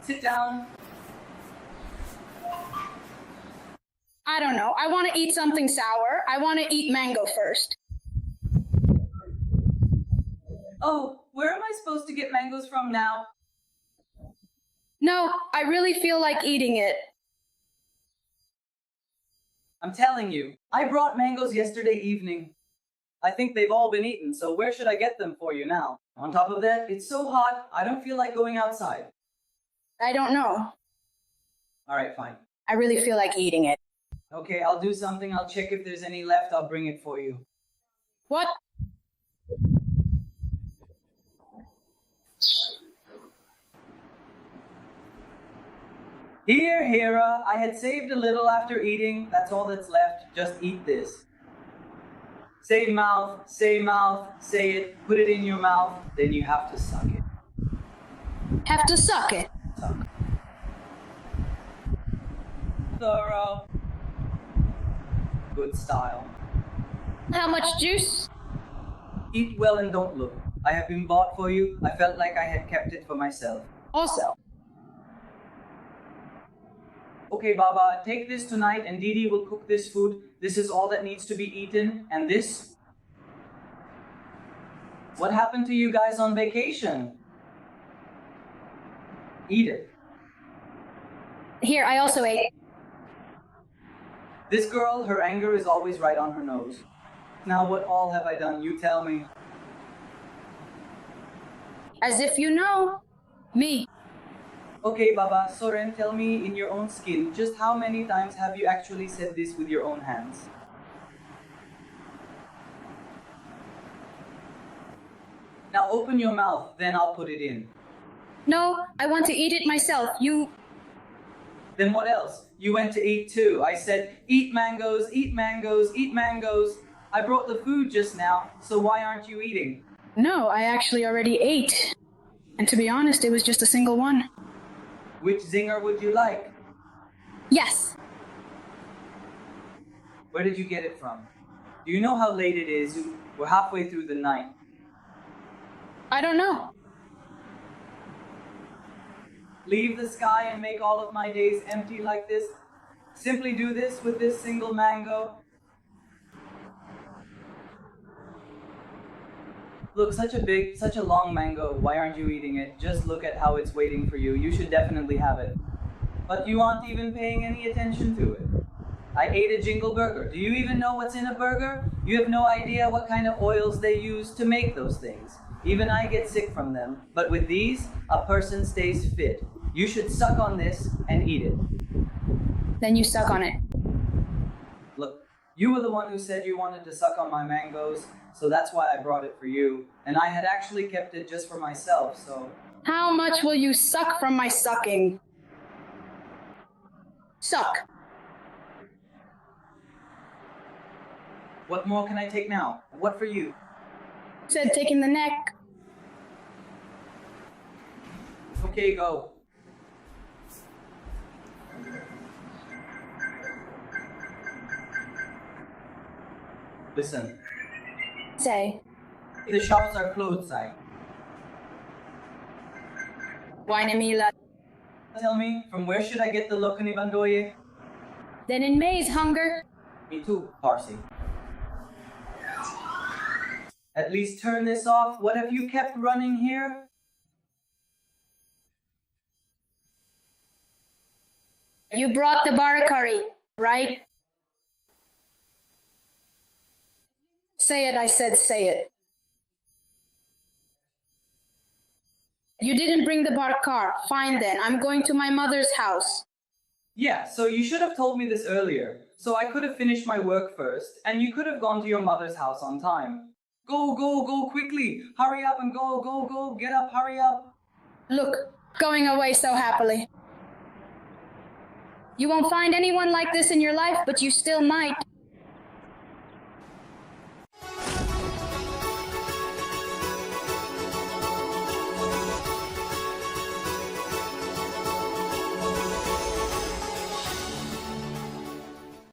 Sit down. I don't know. I want to eat something sour. I want to eat mango first. Oh, where am I supposed to get mangoes from now? No, I really feel like eating it. I'm telling you, I brought mangoes yesterday evening. I think they've all been eaten, so where should I get them for you now? On top of that, it's so hot, I don't feel like going outside. I don't know. Alright, fine. I really feel like eating it. Okay, I'll do something. I'll check if there's any left. I'll bring it for you. What? Here, Hera. I had saved a little after eating. That's all that's left. Just eat this. Say mouth, say it, put it in your mouth, then you have to suck it. Have to suck it. Suck. Thorough. Good style. How much juice? Eat well and don't look. I have been bought for you. I felt like I had kept it for myself. Also. Okay, Baba, take this tonight and Didi will cook this food. This is all that needs to be eaten. And this? What happened to you guys on vacation? Eat it. Here, I also ate. This girl, her anger is always right on her nose. Now what all have I done? You tell me. As if you know. Me. Okay, Baba, Soren, tell me in your own skin, just how many times have you actually said this with your own hands? Now open your mouth, then I'll put it in. No, I want to eat it myself. You... Then what else? You went to eat too. I said, eat mangoes, eat mangoes, eat mangoes. I brought the food just now, so why aren't you eating? No, I actually already ate. And to be honest, it was just a single one. Which zinger would you like? Yes. Where did you get it from? Do you know how late it is? We're halfway through the night. I don't know. Leave the sky and make all of my days empty like this? Simply do this with this single mango? Look, such a long mango. Why aren't you eating it? Just look at how it's waiting for you. You should definitely have it. But you aren't even paying any attention to it. I ate a jingle burger. Do you even know what's in a burger? You have no idea what kind of oils they use to make those things. Even I get sick from them. But with these, a person stays fit. You should suck on this and eat it. Then you suck on it. Look, you were the one who said you wanted to suck on my mangoes, so that's why I brought it for you. And I had actually kept it just for myself, so... How much will you suck from my sucking? Suck. What more can I take now? What for you? Said taking the neck. Okay, go. Listen, Say. the shops are closed, Sai. Wainemila. Tell me, from where should I get the Lokani Bandoye? Then in May's hunger. Me too, Parsi. At least turn this off. What have you kept running here? You brought the bar curry, right? Say it, I said say it. You didn't bring the bar car. Fine then, I'm going to my mother's house. Yeah, so you should have told me this earlier. So I could have finished my work first, and you could have gone to your mother's house on time. Go, go, go quickly. Hurry up and go, go, go. Get up, hurry up. Look, going away so happily. You won't find anyone like this in your life, but you still might.